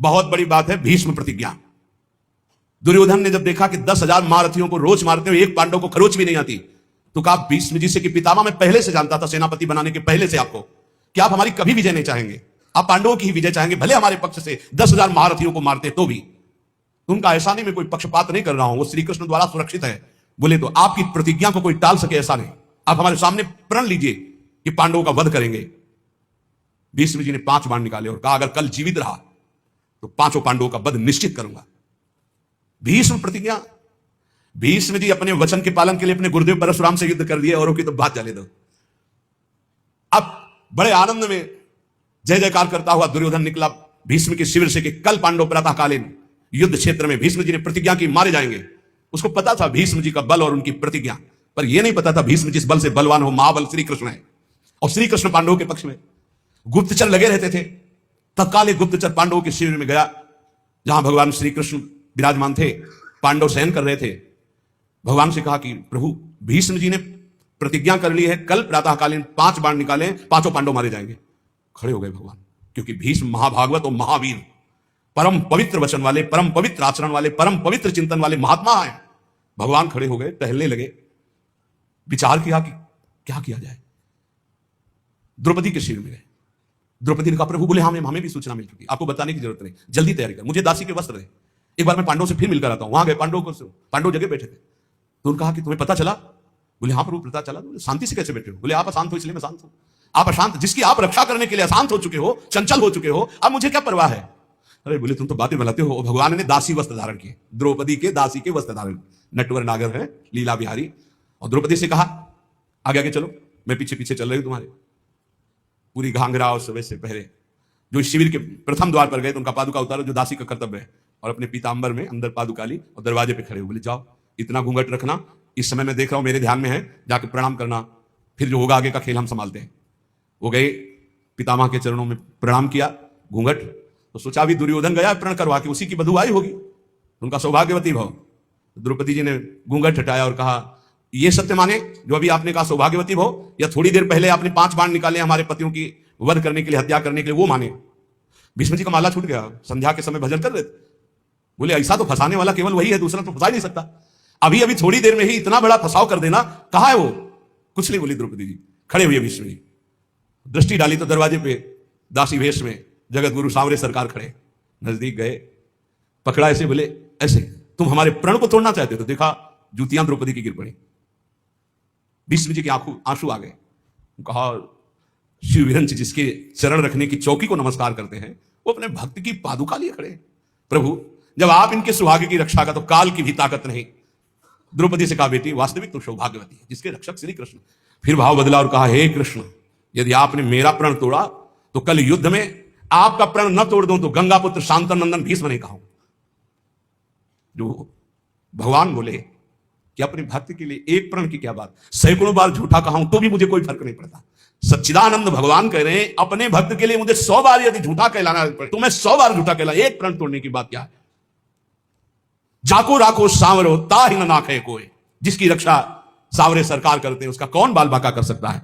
बहुत बड़ी बात है भीष्म प्रतिज्ञा। दुर्योधन ने जब देखा कि 10,000 महारथियों को रोज मारते हुए एक पांडव को खरोच भी नहीं आती, तो कहा भीष्म जी से कि पितामह मैं पहले से जानता था, सेनापति बनाने के पहले से आपको, कि आप हमारी कभी विजय नहीं चाहेंगे, आप पांडवों की ही विजय चाहेंगे, भले हमारे पक्ष से 10,000 महारथियों को मारते तो भी। उनका ऐसा नहीं, मैं कोई पक्षपात नहीं कर रहा हूं, वो श्री कृष्ण द्वारा सुरक्षित है। बोले तो आपकी प्रतिज्ञा को कोई टाल सके ऐसा नहीं, आप हमारे सामने प्रण लीजिए कि पांडवों का वध करेंगे। भीष्म जी ने 5 बाण निकाले और कहा अगर कल जीवित रहा तो 5 पांडवों का वध निश्चित करूंगा। भीष्म प्रतिज्ञा। भीष्म जी अपने वचन के पालन के लिए अपने गुरुदेव परशुराम से युद्ध कर दिए, औरों की तो बात जाने दो। अब बड़े आनंद में जय जयकार करता हुआ दुर्योधन निकला भीष्म के शिविर से कि कल पांडव प्रातःकालीन युद्ध क्षेत्र में भीष्म जी ने प्रतिज्ञा की मारे जाएंगे। उसको पता था भीष्म जी का बल और उनकी प्रतिज्ञा, पर यह नहीं पता था भीष्म जिस बल से बलवान हो महाबल श्री कृष्ण है, और श्री कृष्ण पांडवों के पक्ष में। गुप्तचर लगे रहते थे। तत्काल एक गुप्तचर पांडवों के शिविर में गया जहां भगवान श्री कृष्ण विराजमान थे, पांडव शयन कर रहे थे। भगवान से कहा कि प्रभु भीष्म जी ने प्रतिज्ञा कर ली है, कल प्रातःकालीन 5 बाण निकाले, 5 पांडव मारे जाएंगे। खड़े हो गए भगवान, क्योंकि भीष्म महाभागवत और महावीर, परम पवित्र वचन वाले, परम पवित्र आचरण वाले, परम पवित्र चिंतन वाले महात्मा हैं। भगवान खड़े हो गए, टहलने लगे, विचार किया कि क्या किया जाए। द्रौपदी के शिविर में गए। द्रौपदी ने कहा प्रभु, बोले हाँ हमें भी सूचना मिल चुकी, आपको बताने की जरूरत नहीं, जल्दी तैयारी कर, मुझे दासी के वस्त्र दे, एक बार मैं पांडव से फिर मिलकर आता हूं। वहां गए, पांडव जगह बैठे थे, तो उन्होंने कहा कि तुम्हें पता चला? बोले हाँ प्रभु पता चला। शांति से कैसे बैठे हो? बोले आप अशांत हो इसलिए मैं शांत हूं। आप अशांत, जिसकी आप रक्षा करने के लिए अशांत हो चुके हो, चंचल हो चुके हो, अब मुझे क्या परवाह है? अरे बोले तुम तो बातें बनाते हो। भगवान ने दासी वस्त्र धारण किए, द्रौपदी के दासी के वस्त्र धारण, नटवर नागर है, लीला बिहारी। और द्रौपदी से कहा आगे आगे चलो, मैं पीछे पीछे चल रही हूं तुम्हारे। पूरी घाघरा और सब से पहले जो शिविर के प्रथम द्वार पर गए तो उनका पादुका उतारो, जो दासी का कर्तव्य है, और अपने पीतांबर में अंदर पादुका ली और दरवाजे पे खड़े हो। बोले जाओ, इतना घूंघट रखना, इस समय मैं देख रहा हूं मेरे ध्यान में है, जाके प्रणाम करना, फिर जो होगा आगे का खेल हम संभालते हैं। वो गए, पितामह के चरणों में प्रणाम किया, घूंघट, तो सोचा अभी दुर्योधन गया प्रण करवा के उसी की बधू आई होगी, उनका सौभाग्यवती भाव। द्रौपदी जी ने घूंघट हटाया और कहा ये सत्य माने जो अभी आपने कहा सौभाग्यवती भाव, या थोड़ी देर पहले आपने 5 बाण निकाले हमारे पतियों की वध करने के लिए, हत्या करने के लिए, वो माने? भीष्म जी का माला छूट गया, संध्या के समय भजन कर रहे थे। बोले ऐसा तो फंसाने वाला केवल वही है, दूसरा तो फंसा ही नहीं सकता। अभी अभी थोड़ी देर में ही इतना बड़ा फंसाव कर देना, कहां है वो? कुछ नहीं बोली द्रौपदी जी। खड़े हुए भीष्म जी, दृष्टि डाली तो दरवाजे पे दासी वेश में जगत गुरु सांवरे सरकार खड़े। नजदीक गए, पकड़ा ऐसे, बोले ऐसे तुम हमारे प्रण को तोड़ना चाहते हो? देखा जूतियां द्रौपदी की गिर पड़ी। भीष्म जी के आंसू आ गए। कहा शिवविरंच जिसके चरण रखने की चौकी को नमस्कार करते हैं, वो अपने भक्त की पादुका लिए खड़े। प्रभु जब आप इनके सौभाग्य की रक्षा का तो काल की भी ताकत नहीं। द्रौपदी से कहा बेटी वास्तविक तो सौभाग्यवती है जिसके रक्षक श्री कृष्ण। फिर भाव बदला और कहा हे कृष्ण, यदि आपने मेरा प्रण तोड़ा तो कल युद्ध में आपका प्रण न तोड़ दूं तो गंगा पुत्र शांतनंदन भीष्म नहीं कहूं। जो भगवान बोले कि अपने भक्त के लिए एक प्रण की क्या बात, सैकड़ों बार झूठा कहूं तो भी मुझे कोई फर्क नहीं पड़ता। सच्चिदानंद भगवान कह रहे हैं अपने भक्त के लिए मुझे 100 बार यदि झूठा कहलाना पड़े तो मैं 100 बार झूठा कहला, एक प्रण तोड़ने की बात क्या है? जाको राखो सांवरो ताहि न नाखे कोई, जिसकी रक्षा सांवरे सरकार करते हैं उसका कौन बाल बाका कर सकता है?